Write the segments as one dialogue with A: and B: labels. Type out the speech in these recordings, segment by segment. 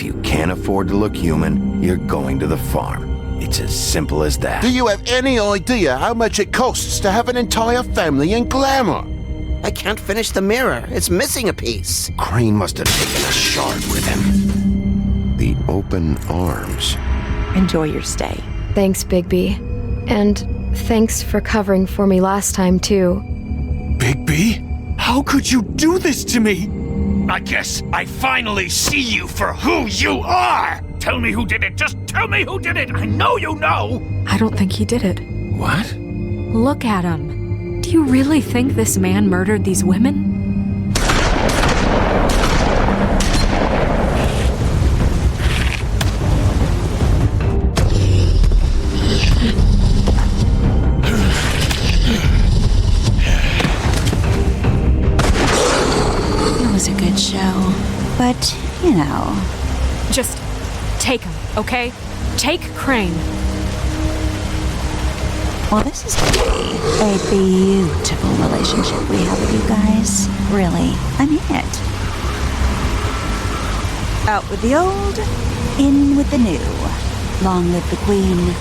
A: you can't afford to look human, you're going to the farm. It's as simple as that.
B: Do you have any idea how much it costs to have an entire family in glamour?
C: I can't finish the mirror. It's missing a piece.
A: Crane must have taken a shard with him. The open arms.
D: Enjoy your stay.
E: Thanks, Bigby. And thanks for covering for me last time, too.
F: Bigby? How could you do this to me? I guess I finally see you for who you are! Tell me who did it! Just tell me who did it! I know you know!
G: I don't think he did it.
F: What?
G: Look at him. Do you really think this man murdered these women?
D: It was a good show, but, you know...
G: Just take him, okay? Take Crane.
D: Well, this is going to be a beautiful relationship we have with you guys. Really, I mean it. Out with the old, in with the new. Long live the Queen.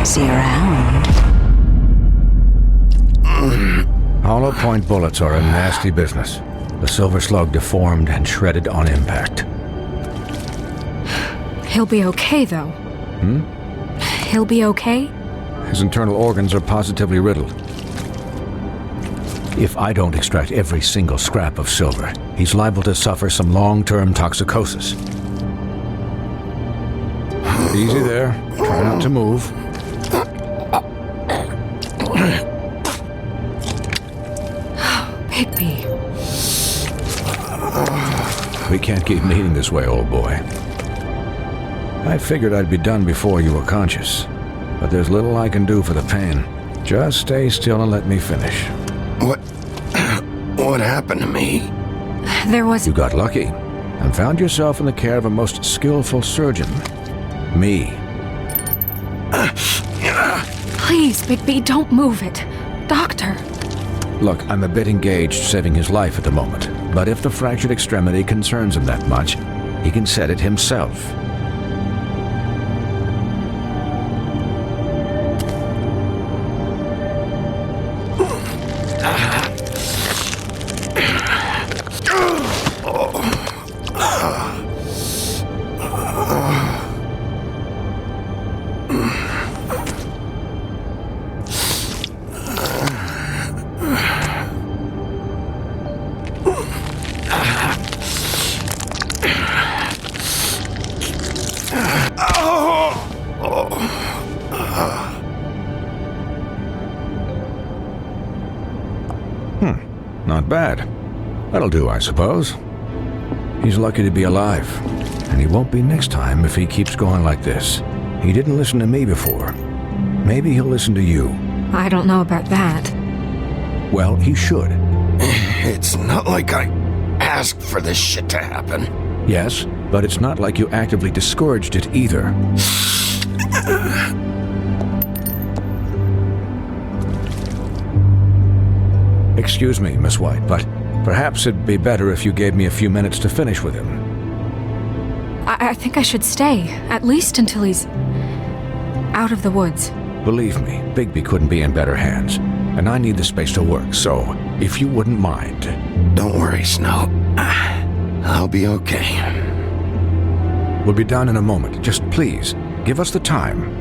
D: See you around.
H: Hollow point bullets are a nasty business. The Silver Slug deformed and shredded on impact.
G: He'll be okay, though. He'll be okay?
H: His internal organs are positively riddled. If I don't extract every single scrap of silver, he's liable to suffer some long-term toxicosis. Easy there. Try not to move.
G: Bigby.
H: We can't keep meeting this way, old boy. I figured I'd be done before you were conscious, but there's little I can do for the pain. Just stay still and let me finish.
A: What happened to me?
G: There was...
H: You got lucky and found yourself in the care of a most skillful surgeon. Me.
G: Please, Bigby, don't move it. Doctor.
H: Look, I'm a bit engaged saving his life at the moment, but if the fractured extremity concerns him that much, he can set it himself. Not bad. That'll do, I suppose. He's lucky to be alive, and he won't be next time if he keeps going like this. He didn't listen to me before. Maybe he'll listen to you.
G: I don't know about that.
H: Well, he should.
A: It's not like I asked for this shit to happen.
H: Yes, but it's not like you actively discouraged it either. Excuse me, Miss White, but perhaps it'd be better if you gave me a few minutes to finish with him.
G: I think I should stay, at least until he's out of the woods.
H: Believe me, Bigby couldn't be in better hands, and I need the space to work, so if you wouldn't mind.
A: Don't worry, Snow. I'll be okay.
H: We'll be done in a moment. Just please, give us the time.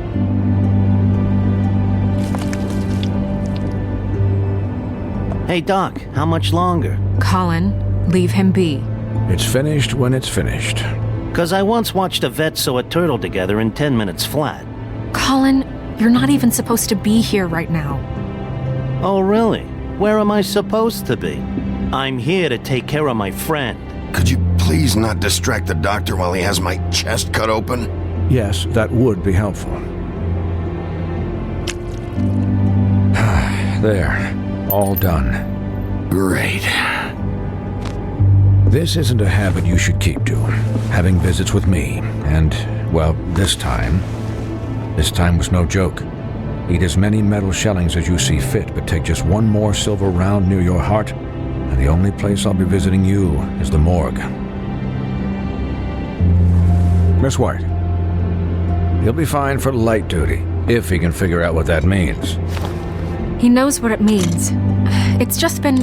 C: Hey, Doc, how much longer?
G: Colin, leave him be.
H: It's finished when it's finished.
C: 'Cause I once watched a vet sew a turtle together in 10 minutes flat.
G: Colin, You're not even supposed to be here right now.
C: Oh, really? Where am I supposed to be? I'm here to take care of my friend.
A: Could you please not distract the doctor while he has my chest cut open?
H: Yes, that would be helpful. There. All done.
A: Great.
H: This isn't a habit you should keep to. Having visits with me. And, well, this time was no joke. Eat as many metal shellings as you see fit, but take just one more silver round near your heart, and the only place I'll be visiting you is the morgue. Miss White. He'll be fine for light duty, if he can figure out what that means.
G: He knows what it means. It's just been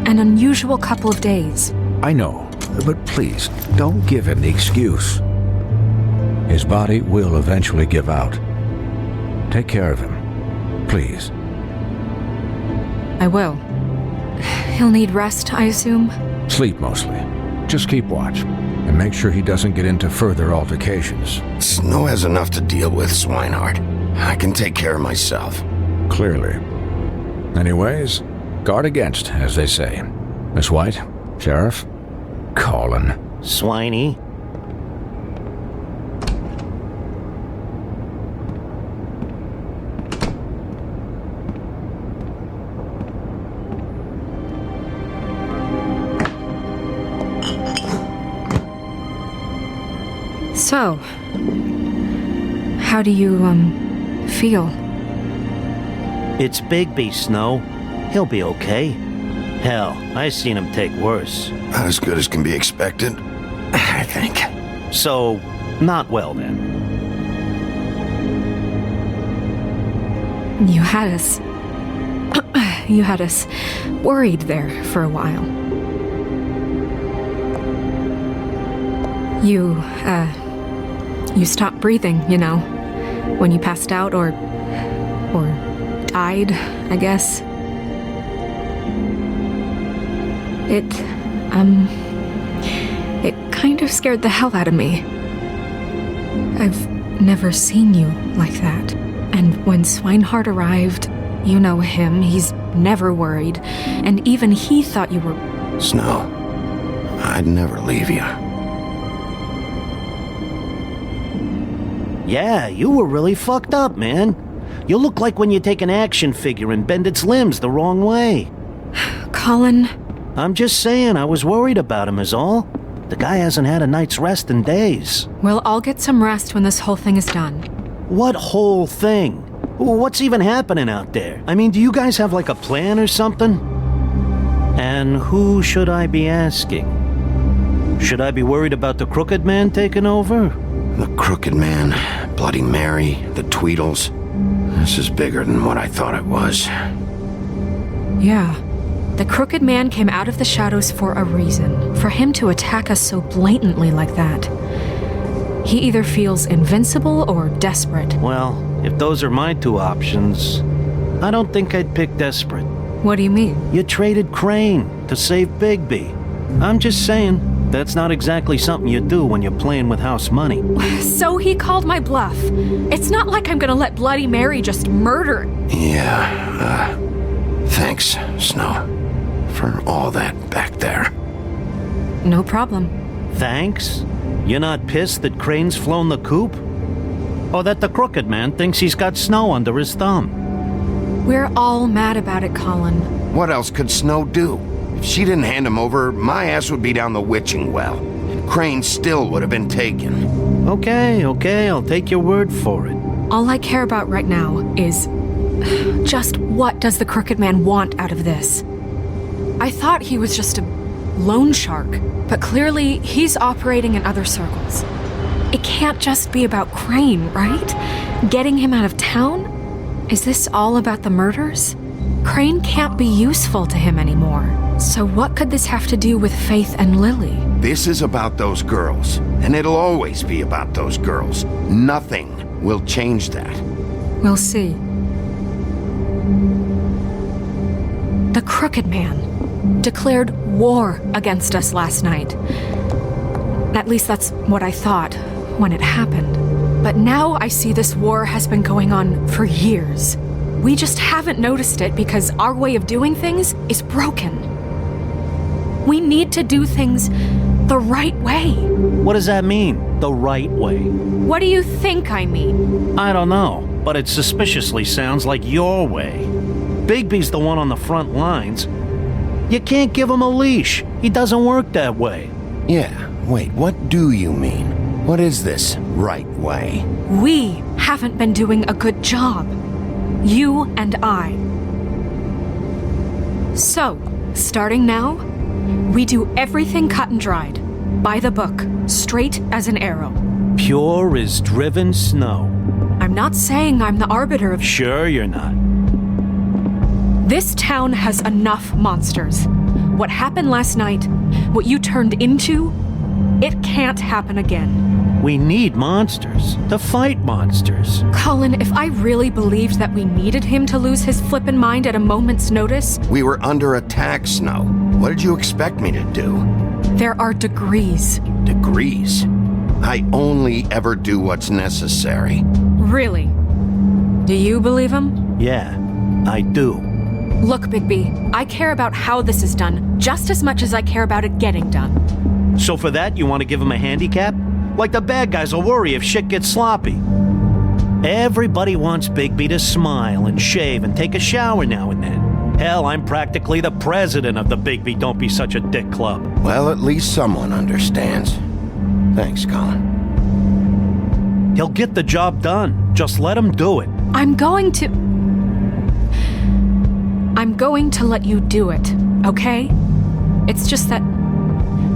G: an unusual couple of days.
H: I know, but please, don't give him the excuse. His body will eventually give out. Take care of him, please.
G: I will. He'll need rest, I assume?
H: Sleep mostly. Just keep watch, and make sure he doesn't get into further altercations.
A: Snow has enough to deal with, Swinehart. I can take care of myself.
H: Clearly. Anyways, guard against, as they say. Miss White, Sheriff, Colin.
C: Swiney.
G: So, how do you, feel?
C: It's Bigby, Snow. He'll be okay. Hell, I seen him take worse.
A: Not as good as can be expected, I think.
C: So, not well then.
G: You had us... you had us worried there for a while. You stopped breathing, you know, when you passed out or died, I guess. It kind of scared the hell out of me. I've never seen you like that. And when Swinehart arrived, you know him, he's never worried. And even he thought you were...
A: Snow, I'd never leave you.
C: Yeah, you were really fucked up, man. You look like when you take an action figure and bend its limbs the wrong way.
G: Colin...
C: I'm just saying, I was worried about him is all. The guy hasn't had a night's rest in days.
G: Well, I'll get some rest when this whole thing is done.
C: What whole thing? What's even happening out there? I mean, do you guys have like a plan or something? And who should I be asking? Should I be worried about the Crooked Man taking over?
A: The Crooked Man, Bloody Mary, the Tweedles. This is bigger than what I thought it was.
G: Yeah. The Crooked Man came out of the shadows for a reason. For him to attack us so blatantly like that. He either feels invincible or desperate.
C: Well, if those are my two options, I don't think I'd pick desperate.
G: What do you mean?
C: You traded Crane to save Bigby. I'm just saying, that's not exactly something you do when you're playing with house money.
G: So he called my bluff. It's not like I'm gonna let Bloody Mary just murder...
A: Yeah, thanks, Snow, for all that back there.
G: No problem.
C: Thanks? You're not pissed that Crane's flown the coop? Or that the Crooked Man thinks he's got Snow under his thumb?
G: We're all mad about it, Colin.
A: What else could Snow do? If she didn't hand him over, my ass would be down the witching well. Crane still would have been taken.
C: Okay, I'll take your word for it.
G: All I care about right now is... just what does the Crooked Man want out of this? I thought he was just a loan shark, but clearly he's operating in other circles. It can't just be about Crane, right? Getting him out of town? Is this all about the murders? Crane can't be useful to him anymore. So what could this have to do with Faith and Lily?
A: This is about those girls, and it'll always be about those girls. Nothing will change that.
G: We'll see. The Crooked Man declared war against us last night. At least that's what I thought when it happened. But now I see this war has been going on for years. We just haven't noticed it because our way of doing things is broken. We need to do things the right way.
C: What does that mean, the right way?
G: What do you think I mean?
C: I don't know, but it suspiciously sounds like your way. Bigby's the one on the front lines. You can't give him a leash. He doesn't work that way.
A: Yeah, wait, what do you mean? What is this right way?
G: We haven't been doing a good job. You and I. So, starting now, we do everything cut and dried. By the book, straight as an arrow.
C: Pure as driven snow.
G: I'm not saying I'm the arbiter of...
C: Sure you're not.
G: This town has enough monsters. What happened last night, what you turned into, it can't happen again.
C: We need monsters to fight monsters.
G: Colin, if I really believed that we needed him to lose his flippin' mind at a moment's notice...
A: We were under attack, Snow. What did you expect me to do?
G: There are degrees.
A: Degrees? I only ever do what's necessary.
G: Really? Do you believe him?
C: Yeah, I do.
G: Look, Bigby, I care about how this is done just as much as I care about it getting done.
C: So for that, you want to give him a handicap? Like the bad guys will worry if shit gets sloppy. Everybody wants Bigby to smile and shave and take a shower now and then. Hell, I'm practically the president of the Bigby Don't Be Such a Dick Club.
A: Well, at least someone understands. Thanks, Colin.
C: He'll get the job done. Just let him do it.
G: I'm going to let you do it, okay? It's just that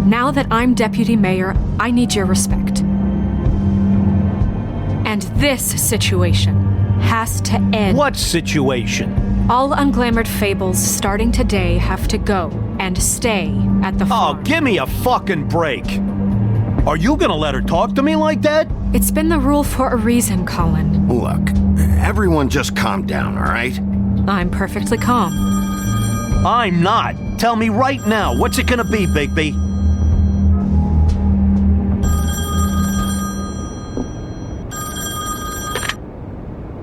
G: now that I'm deputy mayor, I need your respect. And this situation has to end.
C: What situation?
G: All unglamored fables starting today have to go and stay at the farm.
C: Oh, give me a fucking break. Are you gonna let her talk to me like that?
G: It's been the rule for a reason, Colin.
A: Look, everyone just calm down, all right?
G: I'm perfectly calm.
C: I'm not. Tell me right now, what's it gonna be, Bigby?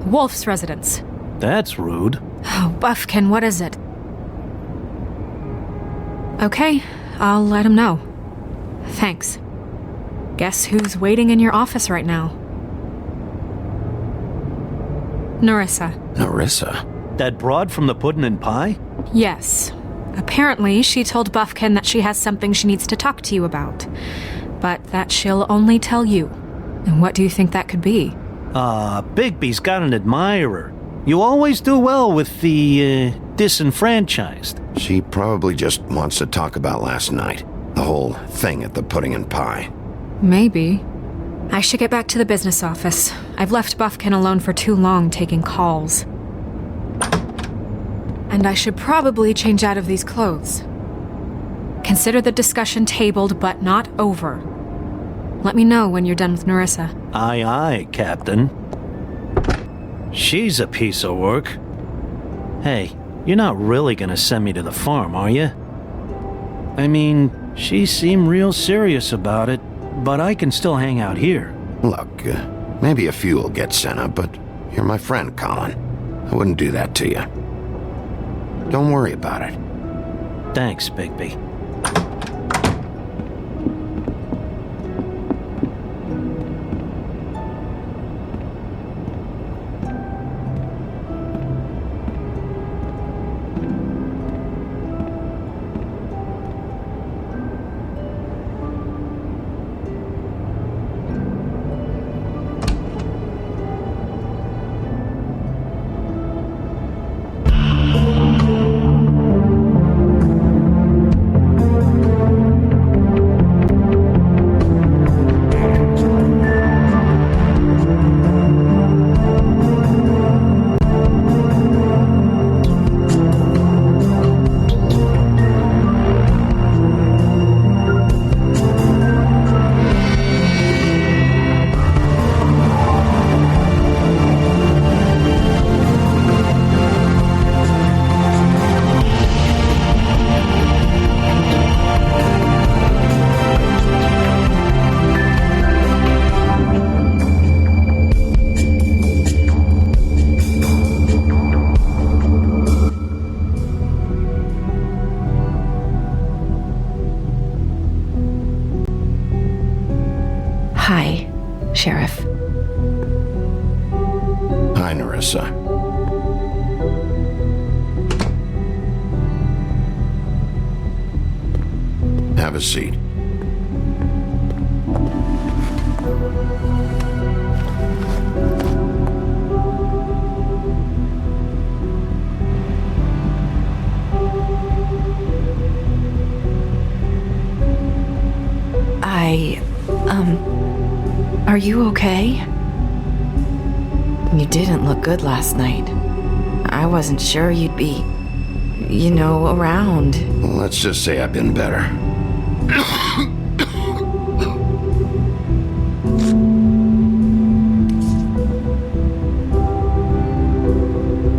G: Wolf's residence.
C: That's rude.
G: Oh, Buffkin, what is it? Okay, I'll let him know. Thanks. Guess who's waiting in your office right now? Nerissa.
A: Nerissa?
C: That broad from the puddin' and pie?
G: Yes. Apparently, she told Buffkin that she has something she needs to talk to you about. But that she'll only tell you. And what do you think that could be?
C: Bigby's got an admirer. You always do well with the, disenfranchised.
A: She probably just wants to talk about last night. The whole thing at the pudding and pie.
G: Maybe. I should get back to the business office. I've left Buffkin alone for too long taking calls. And I should probably change out of these clothes. Consider the discussion tabled but not over. Let me know when you're done with Nerissa.
C: Aye, aye, Captain. She's a piece of work. Hey, you're not really gonna send me to the farm, are you? I mean, she seemed real serious about it, but I can still hang out here.
A: Look, maybe a few will get sent up, but you're my friend, Colin. I wouldn't do that to you. Don't worry about it.
C: Thanks, Bigby.
D: Hi, Sheriff.
A: Hi, Nerissa. Have a seat.
D: Are you okay? You didn't look good last night. I wasn't sure you'd be, around.
A: Let's just say I've been better.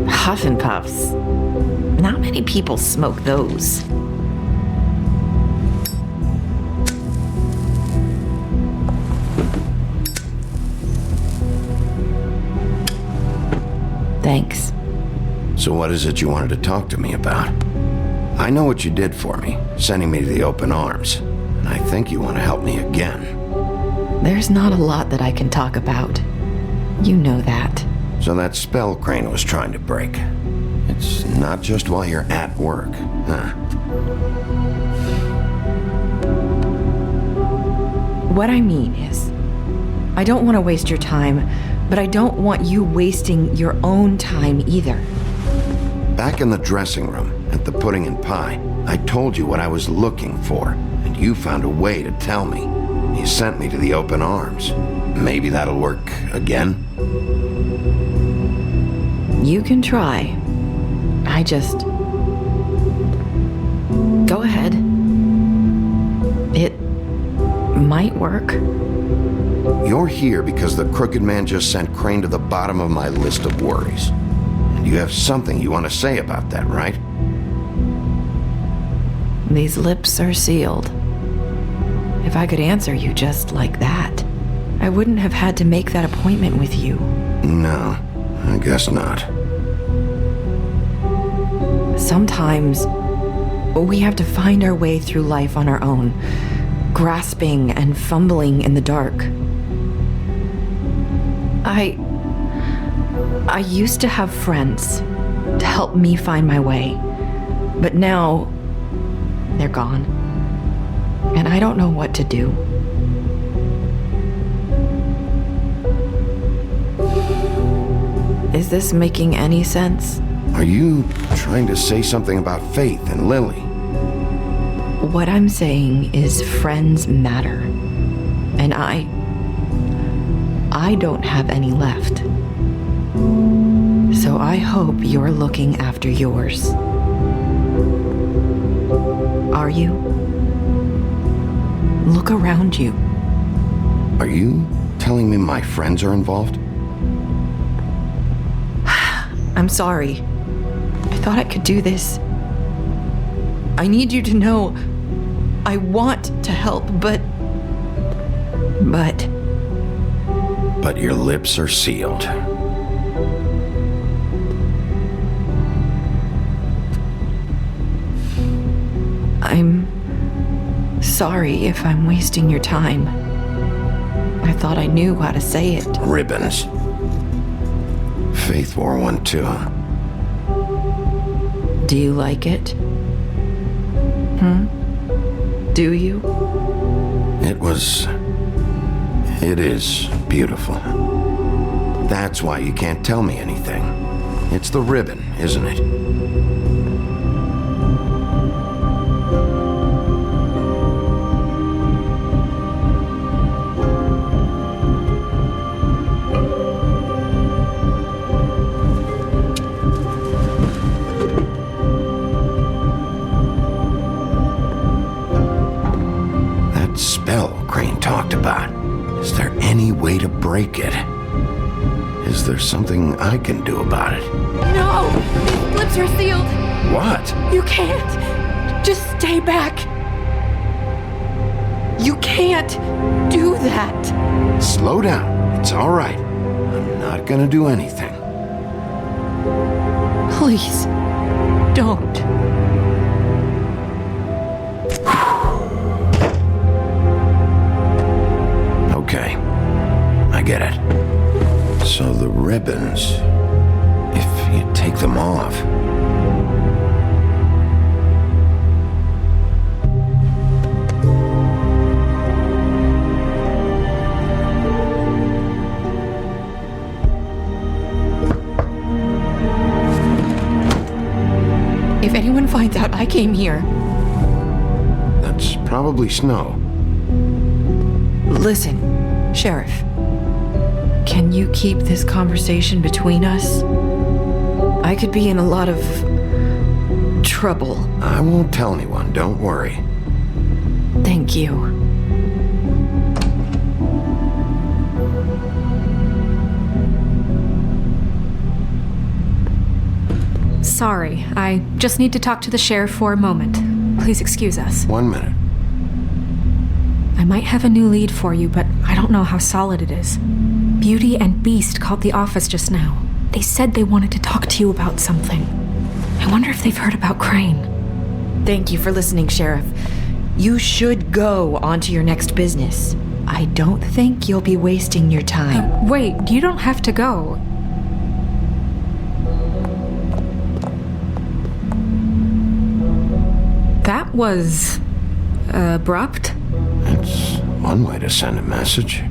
D: Huff and puffs. Not many people smoke those. Thanks.
A: So what is it you wanted to talk to me about? I know what you did for me, sending me to the open arms. And I think you want to help me again.
D: There's not a lot that I can talk about. You know that.
A: So that spell Crane was trying to break. It's not just while you're at work, huh?
D: What I mean is, I don't want to waste your time, but I don't want you wasting your own time either.
A: Back in the dressing room, at the pudding and pie, I told you what I was looking for, and you found a way to tell me. You sent me to the open arms. Maybe that'll work again?
D: You can try. I just... Go ahead. It might work.
A: You're here because the Crooked Man just sent Crane to the bottom of my list of worries. And you have something you want to say about that, right?
D: These lips are sealed. If I could answer you just like that, I wouldn't have had to make that appointment with you.
A: No, I guess not.
D: Sometimes we have to find our way through life on our own, grasping and fumbling in the dark. I used to have friends to help me find my way, but now they're gone, and I don't know what to do. Is this making any sense?
A: Are you trying to say something about Faith and Lily?
D: What I'm saying is friends matter, and I don't have any left. So I hope you're looking after yours. Are you? Look around you.
A: Are you telling me my friends are involved?
D: I'm sorry. I thought I could do this. I need you to know I want to help, but
A: But your lips are sealed.
D: I'm sorry if I'm wasting your time. I thought I knew how to say it.
A: Ribbons. Faith wore one too.
D: Do you like it? Do you?
A: It is beautiful. That's why you can't tell me anything. It's the ribbon, isn't it? That spell Crane talked about. Is there any way to break it? Is there something I can do about it?
G: No! These lips are sealed!
A: What?
G: You can't! Just stay back! You can't do that!
A: Slow down. It's all right. I'm not gonna do anything.
G: Please, don't.
A: Okay. Forget it. So the ribbons, if you take them off...
D: If anyone finds out I came here...
A: That's probably snow.
D: Listen, Sheriff. Can you keep this conversation between us? I could be in a lot of... trouble.
A: I won't tell anyone, don't worry.
D: Thank you.
G: Sorry, I just need to talk to the sheriff for a moment. Please excuse us.
A: 1 minute.
G: I might have a new lead for you, but I don't know how solid it is. Beauty and Beast called the office just now. They said they wanted to talk to you about something. I wonder if they've heard about Crane.
D: Thank you for listening, Sheriff. You should go on to your next business. I don't think you'll be wasting your time.
G: Wait, you don't have to go. That was... abrupt?
A: It's one way to send a message.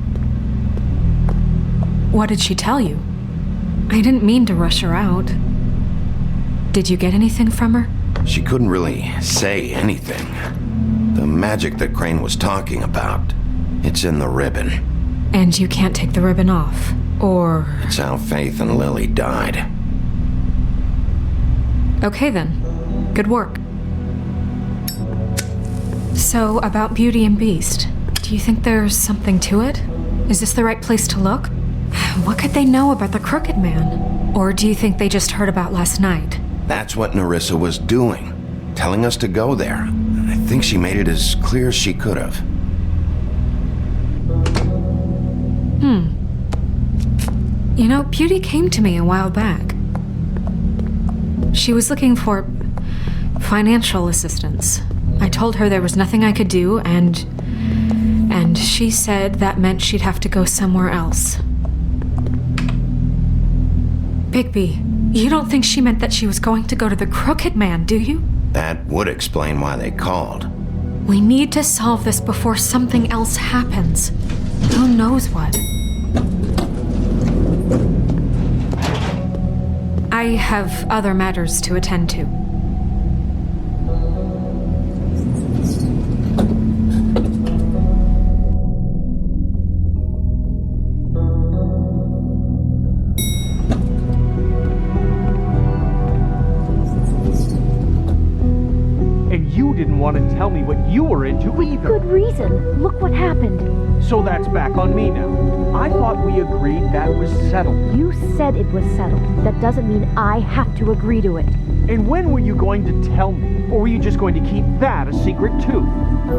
G: What did she tell you? I didn't mean to rush her out. Did you get anything from her?
A: She couldn't really say anything. The magic that Crane was talking about, it's in the ribbon.
G: And you can't take the ribbon off, or...
A: It's how Faith and Lily died.
G: Okay then. Good work. So, about Beauty and Beast, do you think there's something to it? Is this the right place to look? What could they know about the Crooked Man? Or do you think they just heard about last night?
A: That's what Nerissa was doing, telling us to go there. I think she made it as clear as she could have.
G: You know, Beauty came to me a while back. She was looking for financial assistance. I told her there was nothing I could do, and she said that meant she'd have to go somewhere else. Bigby, you don't think she meant that she was going to go to the Crooked Man, do you?
A: That would explain why they called.
G: We need to solve this before something else happens. Who knows what? I have other matters to attend to.
I: You didn't want to tell me what you were into either.
J: Good reason. Look what happened.
I: So that's back on me now. I thought we agreed that was settled.
J: You said it was settled. That doesn't mean I have to agree to it.
I: And when were you going to tell me? Or were you just going to keep that a secret too?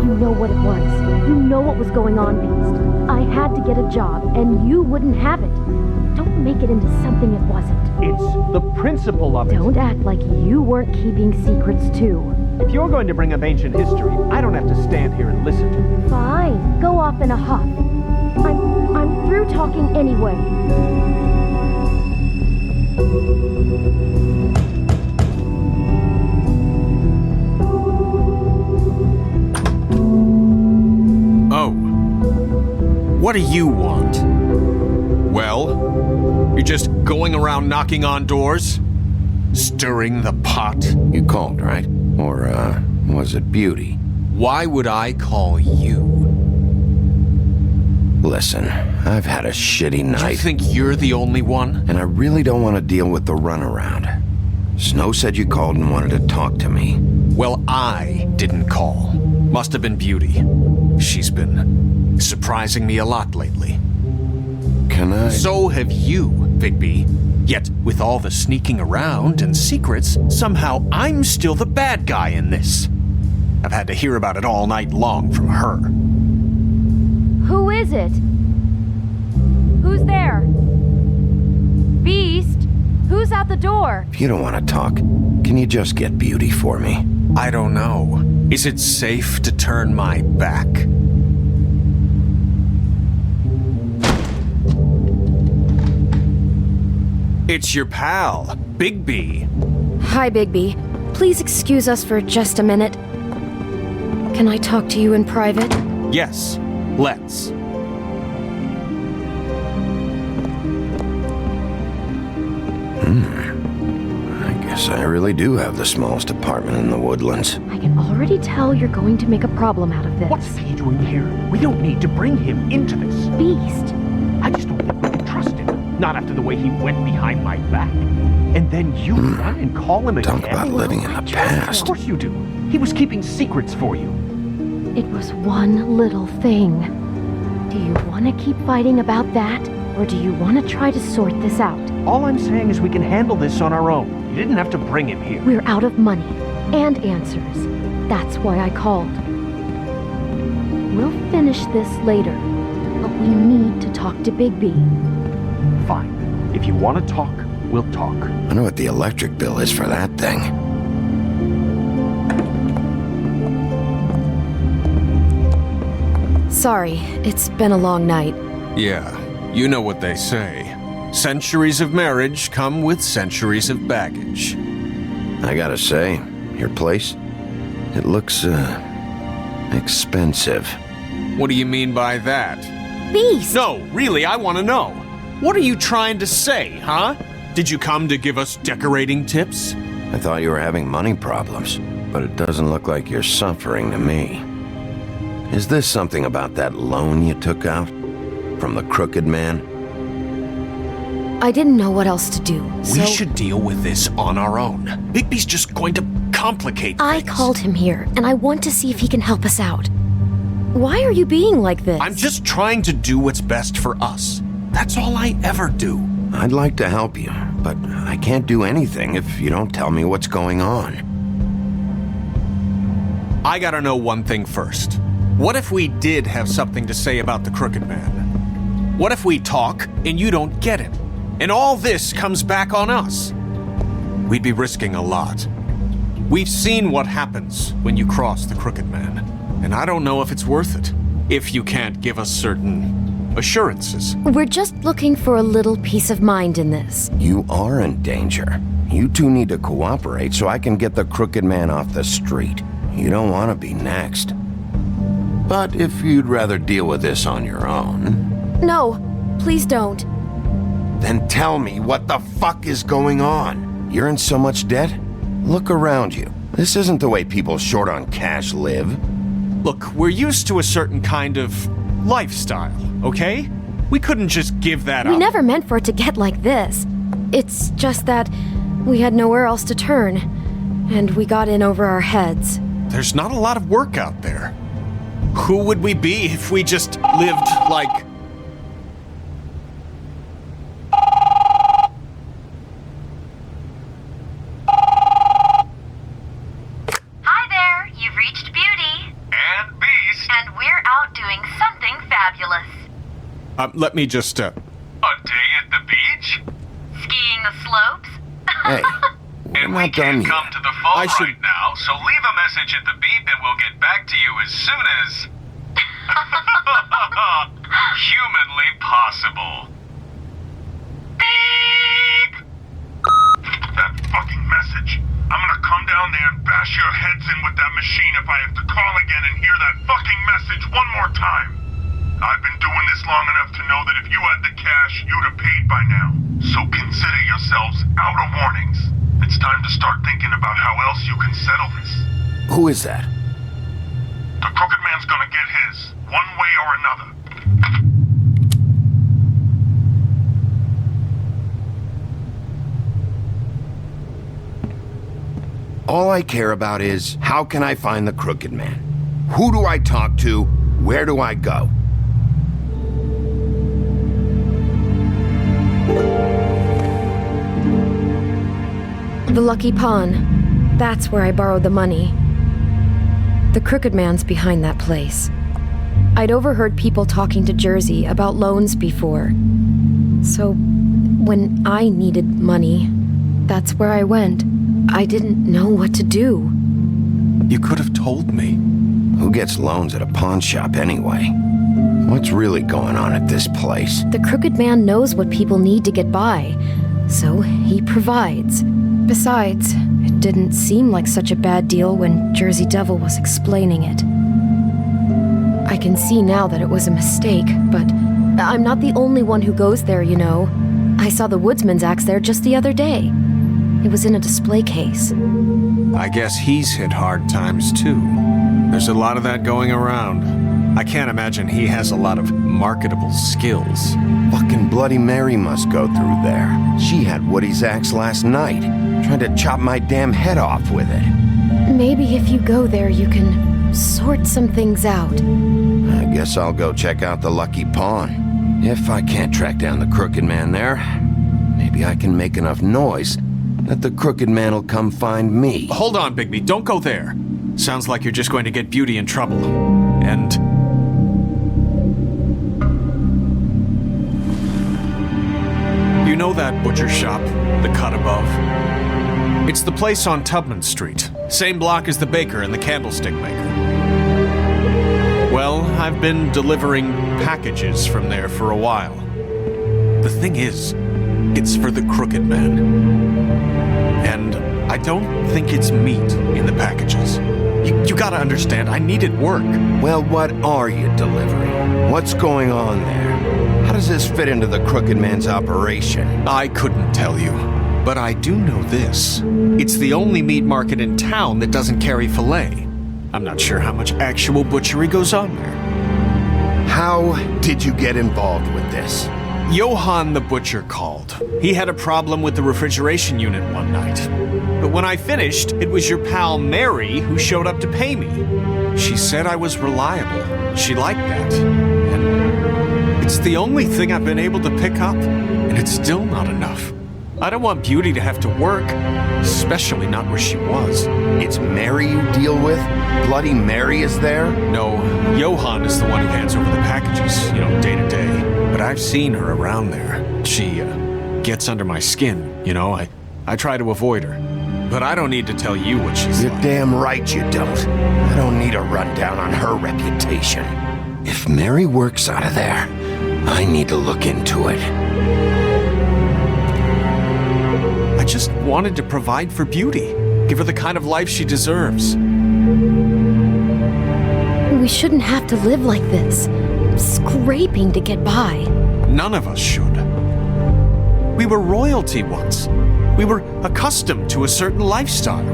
J: You know what it was. You know what was going on, Beast. I had to get a job, and you wouldn't have it. Don't make it into something it wasn't.
I: It's the principle of it.
J: Don't act like you weren't keeping secrets too.
I: If you're going to bring up ancient history, I don't have to stand here and listen to it.
J: Fine. Go off in a huff. I'm through talking anyway.
F: Oh. What do you want? Well, you're just going around knocking on doors? Stirring the pot?
A: You called, right? Or, was it Beauty?
F: Why would I call you?
A: Listen, I've had a shitty night.
F: You think you're the only one?
A: And I really don't want to deal with the runaround. Snow said you called and wanted to talk to me.
F: Well, I didn't call. Must have been Beauty. She's been surprising me a lot lately.
A: Can I?
F: So have you, Bigby. Yet, with all the sneaking around and secrets, somehow I'm still the bad guy in this. I've had to hear about it all night long from her.
J: Who is it? Who's there? Beast? Who's out the door?
A: If you don't want to talk, can you just get Beauty for me?
F: I don't know. Is it safe to turn my back? It's your pal, Bigby.
E: Hi, Bigby. Please excuse us for just a minute. Can I talk to you in private?
F: Yes, let's.
A: I guess I really do have the smallest apartment in the woodlands.
J: I can already tell you're going to make a problem out of this.
I: What's he doing here? We don't need to bring him into this.
J: Beast?
I: I just don't think we can trust him. Not after the way he went behind my back. And then you run and call him again.
A: Talk about living in the past.
I: Of course you do. He was keeping secrets for you.
J: It was one little thing. Do you want to keep fighting about that? Or do you want to try to sort this out?
I: All I'm saying is we can handle this on our own. You didn't have to bring him here.
J: We're out of money and answers. That's why I called. We'll finish this later, but we need to talk to Bigby.
I: Fine. If you want to talk, we'll talk.
A: I know what the electric bill is for that thing.
E: Sorry, it's been a long night.
F: Yeah, you know what they say. Centuries of marriage come with centuries of baggage.
A: I gotta say, your place, it looks, expensive.
F: What do you mean by that?
E: Beast!
F: No, really, I want to know. What are you trying to say, huh? Did you come to give us decorating tips?
A: I thought you were having money problems, but it doesn't look like you're suffering to me. Is this something about that loan you took out? From the Crooked Man?
E: I didn't know what else to do, so...
F: We should deal with this on our own. Bigby's just going to complicate things.
E: I called him here, and I want to see if he can help us out. Why are you being like this?
F: I'm just trying to do what's best for us. That's all I ever do.
A: I'd like to help you, but I can't do anything if you don't tell me what's going on.
F: I gotta know one thing first. What if we did have something to say about the Crooked Man? What if we talk and you don't get him? And all this comes back on us? We'd be risking a lot. We've seen what happens when you cross the Crooked Man, and I don't know if it's worth it, if you can't give us certain assurances.
E: We're just looking for a little peace of mind in this.
A: You are in danger. You two need to cooperate so I can get the Crooked Man off the street. You don't want to be next. But if you'd rather deal with this on your own...
E: No, please don't.
A: Then tell me what the fuck is going on. You're in so much debt? Look around you. This isn't the way people short on cash live.
F: Look, we're used to a certain kind of lifestyle, okay? We couldn't just give that up.
E: We never meant for it to get like this. It's just that we had nowhere else to turn, and we got in over our heads.
F: There's not a lot of work out there. Who would we be if we just lived like...
K: Hi there, you've reached Beauty.
F: And Beast.
K: And we're out doing something fabulous.
F: Let me just,
L: A day at the beach?
K: Skiing the slopes?
A: Hey, we're
L: And we
A: not done
L: can't
A: yet.
L: come to the phone
F: I should-
L: right now, so leave a message at the beep and we'll get back to you as soon as... humanly possible. Beep! That fucking message. I'm gonna come down there and bash your heads in with that machine if I have to call again and hear that fucking message one more time. I've been doing this long enough to know that if you had the cash, you'd have paid by now. So consider yourselves out of warnings. It's time to start thinking about how else you can settle this.
A: Who is that?
L: The Crooked Man's gonna get his, one way or another.
A: All I care about is, how can I find the Crooked Man? Who do I talk to? Where do I go?
E: The Lucky Pawn. That's where I borrowed the money. The Crooked Man's behind that place. I'd overheard people talking to Jersey about loans before. So, when I needed money, that's where I went. I didn't know what to do.
F: You could have told me.
A: Who gets loans at a pawn shop anyway? What's really going on at this place?
E: The Crooked Man knows what people need to get by. so he provides. Besides, it didn't seem like such a bad deal when Jersey Devil was explaining it. I can see now that it was a mistake, but I'm not the only one who goes there, you know. I saw the woodsman's axe there just the other day. It was in a display case.
F: I guess he's hit hard times too. There's a lot of that going around. I can't imagine he has a lot of marketable skills.
A: Fucking Bloody Mary must go through there. She had Woody's axe last night, trying to chop my damn head off with it.
E: Maybe if you go there, you can sort some things out.
A: I guess I'll go check out the Lucky Pawn. If I can't track down the Crooked Man there, maybe I can make enough noise that the Crooked Man will come find me.
F: Hold on, Bigby, don't go there. Sounds like you're just going to get Beauty in trouble. And... you know that butcher shop, the cut above? It's the place on Tubman Street. Same block as the baker and the candlestick maker. Well, I've been delivering packages from there for a while. The thing is, it's for the Crooked Man. And I don't think it's meat in the packages. You gotta understand, I needed work.
A: Well, what are you delivering? What's going on there? How does this fit into the Crooked Man's operation?
F: I couldn't tell you, but I do know this. It's the only meat market in town that doesn't carry filet. I'm not sure how much actual butchery goes on there.
A: How did you get involved with this?
F: Johann the butcher called. He had a problem with the refrigeration unit one night. But when I finished, it was your pal Mary who showed up to pay me. She said I was reliable. She liked that. And it's the only thing I've been able to pick up, and it's still not enough. I don't want Beauty to have to work, especially not where she was.
A: It's Mary you deal with? Bloody Mary is there?
F: No, Johann is the one who hands over the packages, day to day. But I've seen her around there. She, gets under my skin, I try to avoid her. But I don't need to tell you what she's
A: You're
F: like.
A: damn right you don't. I don't need a rundown on her reputation. If Mary works out of there, I need to look into it.
F: I just wanted to provide for Beauty. Give her the kind of life she deserves.
E: We shouldn't have to live like this, scraping to get by.
F: None of us should. We were royalty once. We were accustomed to a certain lifestyle.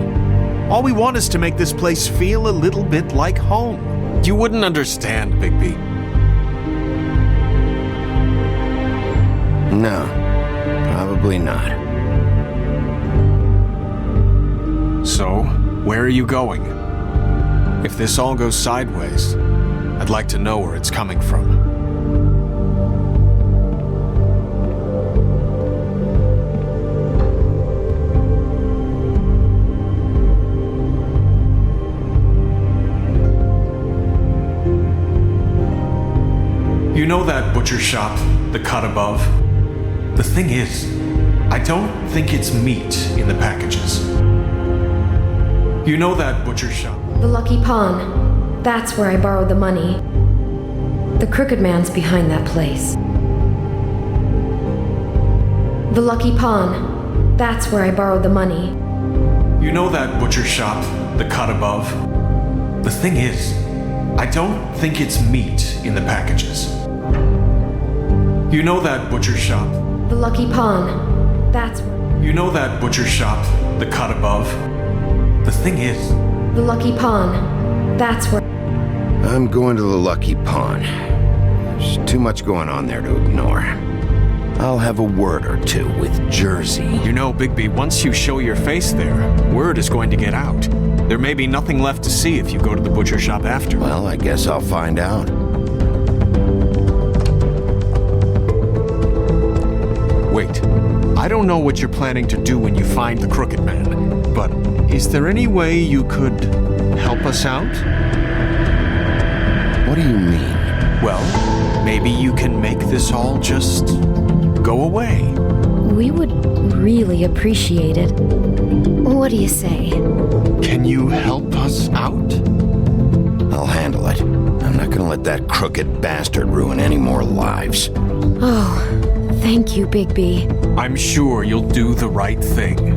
F: All we want is to make this place feel a little bit like home. You wouldn't understand, Bigby.
A: No, probably not.
F: So, where are you going? If this all goes sideways, I'd like to know where it's coming from. You know that butcher shop, the cut above? The thing is, I don't think it's meat in the packages. You know that butcher shop?
E: The Lucky Pawn. That's where I borrowed the money. The Crooked Man's behind that place. The Lucky Pawn. That's where I borrowed the money.
F: You know that butcher shop, the cut above? The thing is, I don't think it's meat in the packages. You know that butcher shop?
E: The Lucky Pawn. That's...
F: You know that butcher shop, the cut above? The thing is...
E: The Lucky Pawn. That's where...
A: I'm going to the Lucky Pawn. There's too much going on there to ignore. I'll have a word or two with Jersey.
F: You know, Bigby, once you show your face there, word is going to get out. There may be nothing left to see if you go to the butcher shop after.
A: Well, I guess I'll find out.
F: Wait, I don't know what you're planning to do when you find the Crooked Man, but is there any way you could help us out?
A: What do you mean?
F: Well, maybe you can make this all just go away.
E: We would really appreciate it. What do you say?
F: Can you help us out?
A: I'll handle it. I'm not gonna let that crooked bastard ruin any more lives.
E: Oh, Thank you, Big B.
F: I'm sure you'll do the right thing.